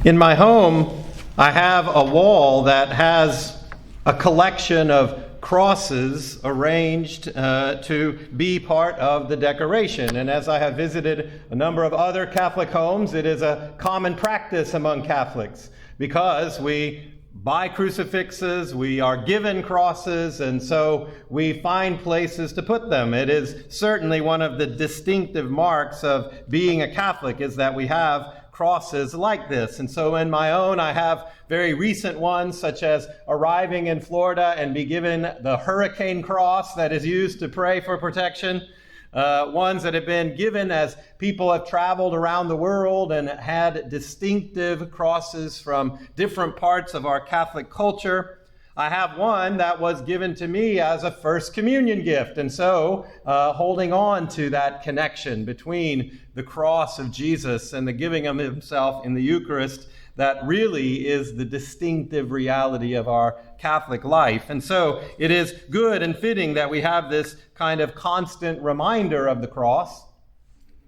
In my home, I have a wall that has a collection of crosses arranged to be part of the decoration. And as I have visited a number of other Catholic homes, it is a common practice among Catholics because we buy crucifixes, we are given crosses, and so we find places to put them. It is certainly one of the distinctive marks of being a Catholic is that we have crosses like this. And so in my own, I have very recent ones, such as arriving in Florida and be given the hurricane cross that is used to pray for protection. Ones that have been given as people have traveled around the world and had distinctive crosses from different parts of our Catholic culture. I have one that was given to me as a first communion gift, and so holding on to that connection between the cross of Jesus and the giving of himself in the Eucharist, that really is the distinctive reality of our Catholic life. And so it is good and fitting that we have this kind of constant reminder of the cross.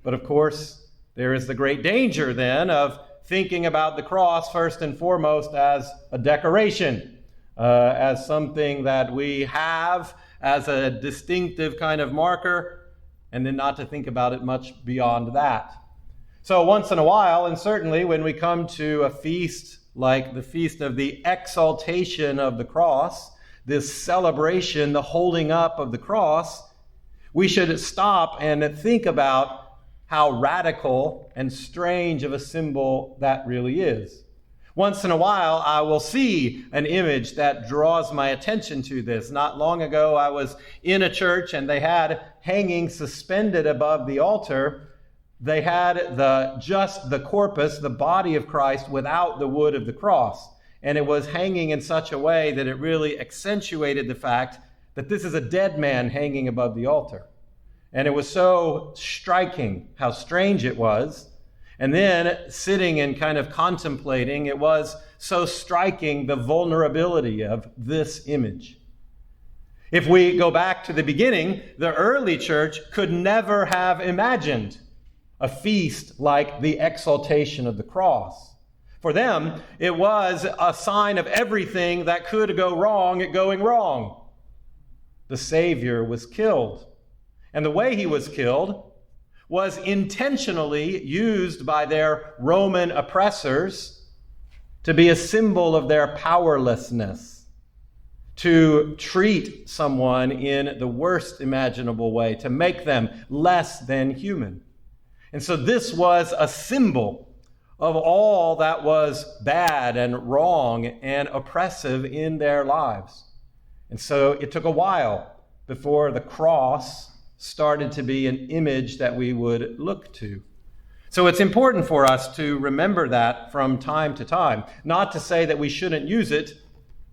But of course, there is the great danger then of thinking about the cross first and foremost as a decoration, as something that we have as a distinctive kind of marker, and then not to think about it much beyond that. So once in a while, and certainly when we come to a feast like the feast of the Exaltation of the cross, this celebration, the holding up of the cross, we should stop and think about how radical and strange of a symbol that really is. Once in a while, I will see an image that draws my attention to this. Not long ago, I was in a church and they had hanging suspended above the altar. They had just the corpus, the body of Christ, without the wood of the cross. And it was hanging in such a way that it really accentuated the fact that this is a dead man hanging above the altar. And it was so striking how strange it was. And then sitting and kind of contemplating, it was so striking the vulnerability of this image. If we go back to the beginning, the early church could never have imagined a feast like the Exaltation of the cross. For them, it was a sign of everything that could go wrong going wrong. The Savior was killed. And the way he was killed was intentionally used by their Roman oppressors to be a symbol of their powerlessness, to treat someone in the worst imaginable way, to make them less than human. And so this was a symbol of all that was bad and wrong and oppressive in their lives. And so it took a while before the cross started to be an image that we would look to. So it's important for us to remember that from time to time. Not to say that we shouldn't use it,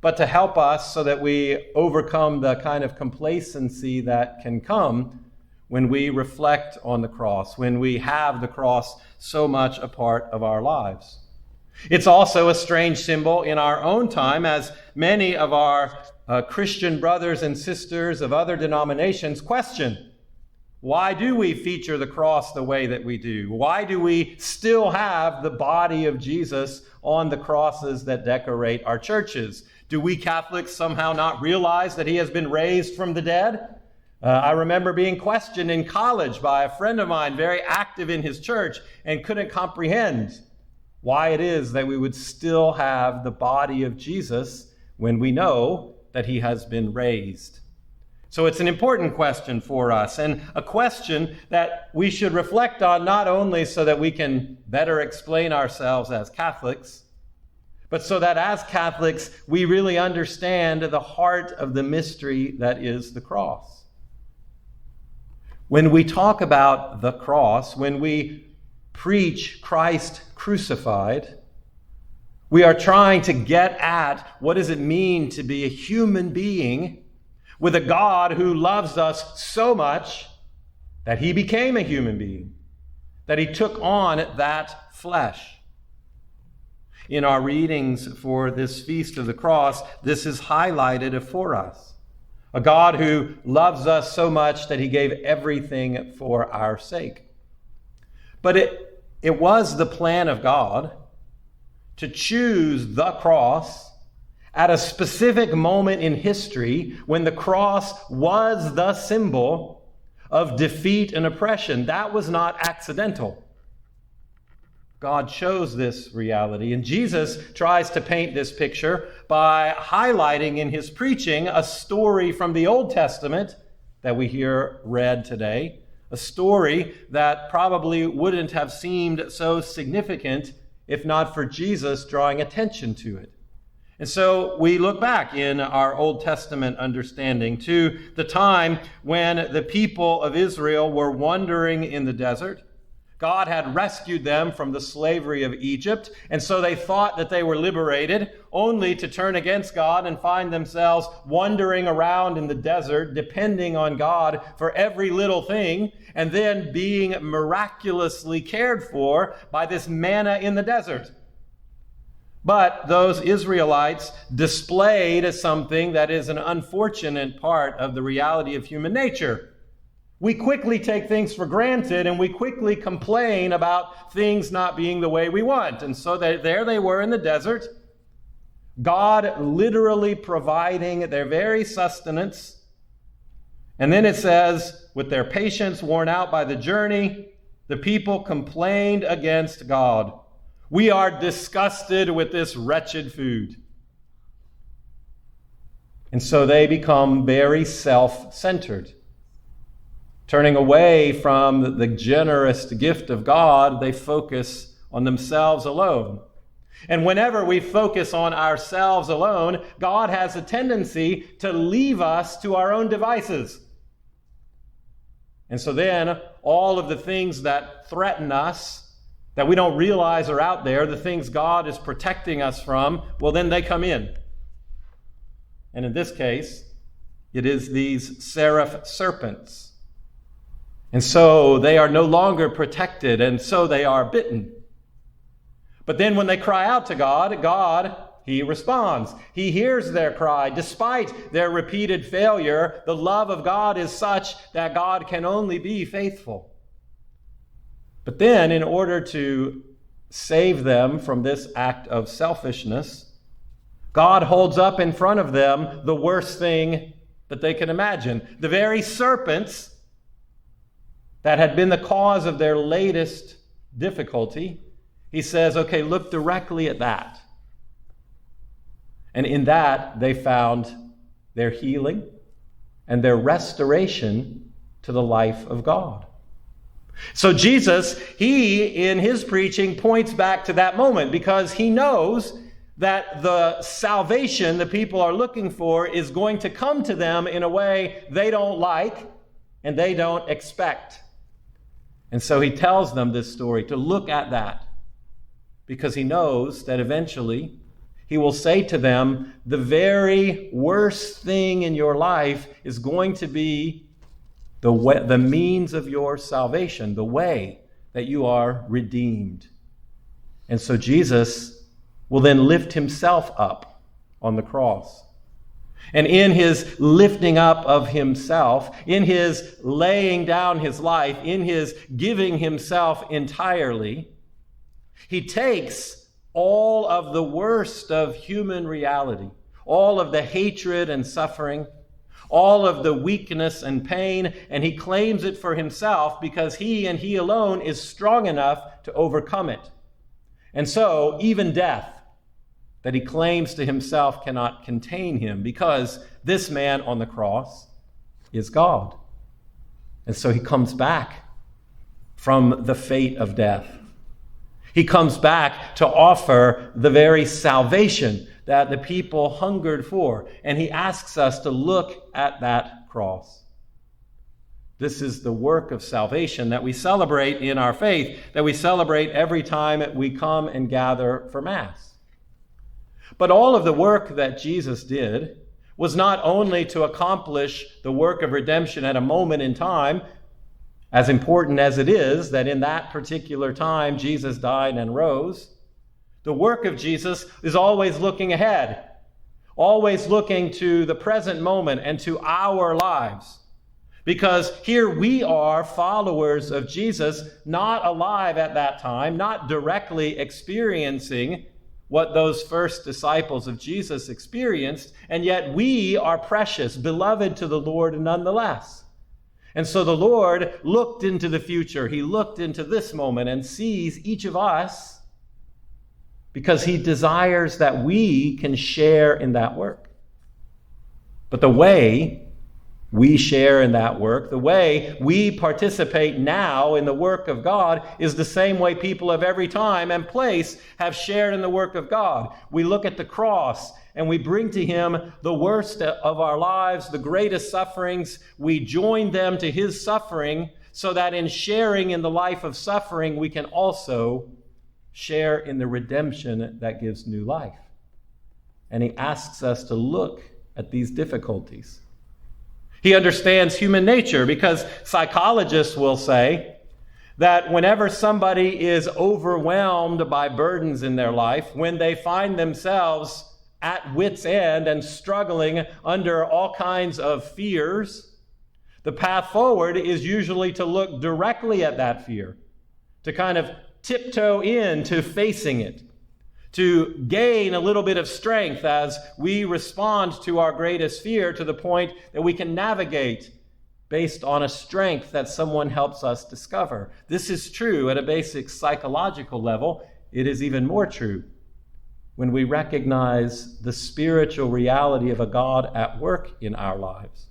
but to help us so that we overcome the kind of complacency that can come when we reflect on the cross, when we have the cross so much a part of our lives. It's also a strange symbol in our own time, as many of our Christian brothers and sisters of other denominations question, why do we feature the cross the way that we do? Why do we still have the body of Jesus on the crosses that decorate our churches? Do we Catholics somehow not realize that he has been raised from the dead? I remember being questioned in college by a friend of mine, very active in his church, and couldn't comprehend why it is that we would still have the body of Jesus when we know that he has been raised. So it's an important question for us, and a question that we should reflect on not only so that we can better explain ourselves as Catholics, but so that as Catholics we really understand the heart of the mystery that is the cross. When we talk about the cross, when we preach Christ crucified, we are trying to get at what does it mean to be a human being with a God who loves us so much that he became a human being, that he took on that flesh. In our readings for this Feast of the Cross, this is highlighted for us. A God who loves us so much that he gave everything for our sake. But it was the plan of God to choose the cross at a specific moment in history when the cross was the symbol of defeat and oppression. That was not accidental. God chose this reality, and Jesus tries to paint this picture by highlighting in his preaching a story from the Old Testament that we hear read today, a story that probably wouldn't have seemed so significant if not for Jesus drawing attention to it. And so we look back in our Old Testament understanding to the time when the people of Israel were wandering in the desert. God had rescued them from the slavery of Egypt, and so they thought that they were liberated, only to turn against God and find themselves wandering around in the desert, depending on God for every little thing, and then being miraculously cared for by this manna in the desert. But those Israelites displayed something that is an unfortunate part of the reality of human nature. We quickly take things for granted, and we quickly complain about things not being the way we want. And so there they were in the desert, God literally providing their very sustenance. And then it says, with their patience worn out by the journey, the people complained against God. We are disgusted with this wretched food. And so they become very self-centered. Turning away from the generous gift of God, they focus on themselves alone. And whenever we focus on ourselves alone, God has a tendency to leave us to our own devices. And so then all of the things that threaten us, that we don't realize are out there, the things God is protecting us from, well, then they come in. And in this case, it is these seraph serpents. And so they are no longer protected, and so they are bitten. But then when they cry out to God, he responds. He hears their cry. Despite their repeated failure, the love of God is such that God can only be faithful. But then, in order to save them from this act of selfishness, God holds up in front of them the worst thing that they can imagine. The very serpents that had been the cause of their latest difficulty, he says, okay, look directly at that. And in that, they found their healing and their restoration to the life of God. So Jesus, he, in his preaching, points back to that moment because he knows that the salvation the people are looking for is going to come to them in a way they don't like and they don't expect. And so he tells them this story to look at that because he knows that eventually he will say to them, the very worst thing in your life is going to be the means of your salvation, the way that you are redeemed. And so Jesus will then lift himself up on the cross. And in his lifting up of himself, in his laying down his life, in his giving himself entirely, he takes all of the worst of human reality, all of the hatred and suffering, all of the weakness and pain, and he claims it for himself because he and he alone is strong enough to overcome it. And so, even death, that he claims to himself cannot contain him because this man on the cross is God. And so he comes back from the fate of death. He comes back to offer the very salvation that the people hungered for. And he asks us to look at that cross. This is the work of salvation that we celebrate in our faith, that we celebrate every time we come and gather for Mass. But all of the work that Jesus did was not only to accomplish the work of redemption at a moment in time, as important as it is that in that particular time Jesus died and rose. The work of Jesus is always looking ahead, always looking to the present moment and to our lives. Because here we are followers of Jesus, not alive at that time, not directly experiencing what those first disciples of Jesus experienced, and yet we are precious, beloved to the Lord nonetheless. And so the Lord looked into the future. He looked into this moment and sees each of us because he desires that we can share in that work. But the way we share in that work, the way we participate now in the work of God, is the same way people of every time and place have shared in the work of God. We look at the cross and we bring to him the worst of our lives, the greatest sufferings. We join them to his suffering so that in sharing in the life of suffering, we can also share in the redemption that gives new life. And he asks us to look at these difficulties. He understands human nature because psychologists will say that whenever somebody is overwhelmed by burdens in their life, when they find themselves at wit's end and struggling under all kinds of fears, the path forward is usually to look directly at that fear, to kind of tiptoe into facing it, to gain a little bit of strength as we respond to our greatest fear to the point that we can navigate based on a strength that someone helps us discover. This is true at a basic psychological level. It is even more true when we recognize the spiritual reality of a God at work in our lives.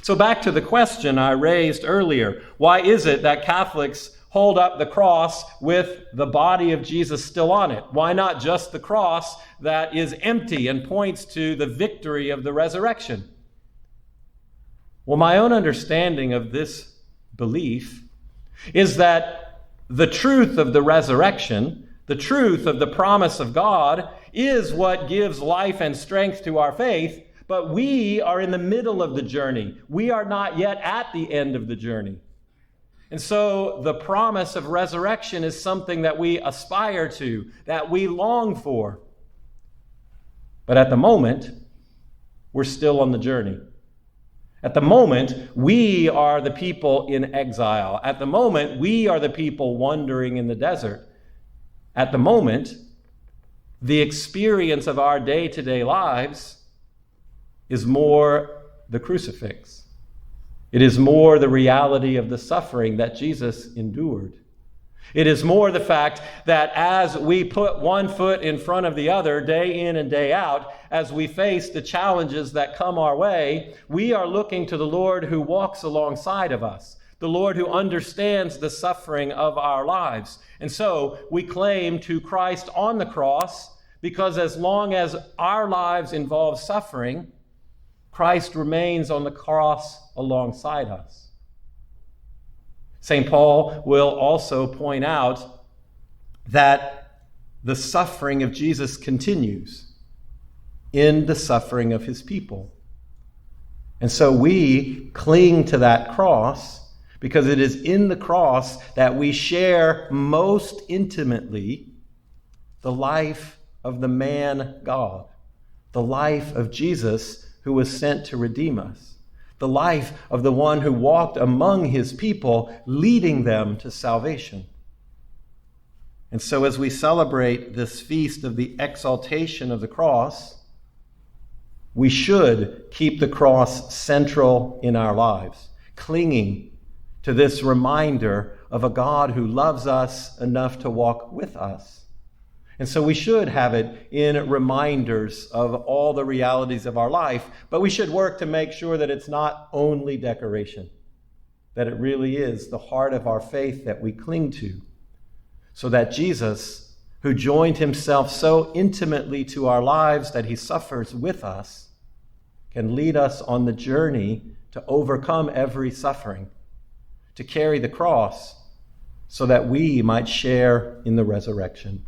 So back to the question I raised earlier, why is it that Catholics hold up the cross with the body of Jesus still on it? Why not just the cross that is empty and points to the victory of the resurrection? Well, my own understanding of this belief is that the truth of the resurrection, the truth of the promise of God, is what gives life and strength to our faith, but we are in the middle of the journey. We are not yet at the end of the journey. And so the promise of resurrection is something that we aspire to, that we long for. But at the moment, we're still on the journey. At the moment, we are the people in exile. At the moment, we are the people wandering in the desert. At the moment, the experience of our day-to-day lives is more the crucifix. It is more the reality of the suffering that Jesus endured. It is more the fact that as we put one foot in front of the other day in and day out, as we face the challenges that come our way, we are looking to the Lord who walks alongside of us, the Lord who understands the suffering of our lives. And so we claim to Christ on the cross because as long as our lives involve suffering, Christ remains on the cross alongside us. St. Paul will also point out that the suffering of Jesus continues in the suffering of his people. And so we cling to that cross because it is in the cross that we share most intimately the life of the man God, the life of Jesus who was sent to redeem us, the life of the one who walked among his people, leading them to salvation. And so as we celebrate this feast of the exaltation of the cross, we should keep the cross central in our lives, clinging to this reminder of a God who loves us enough to walk with us. And so we should have it in reminders of all the realities of our life, but we should work to make sure that it's not only decoration, that it really is the heart of our faith that we cling to, so that Jesus, who joined himself so intimately to our lives that he suffers with us, can lead us on the journey to overcome every suffering, to carry the cross so that we might share in the resurrection.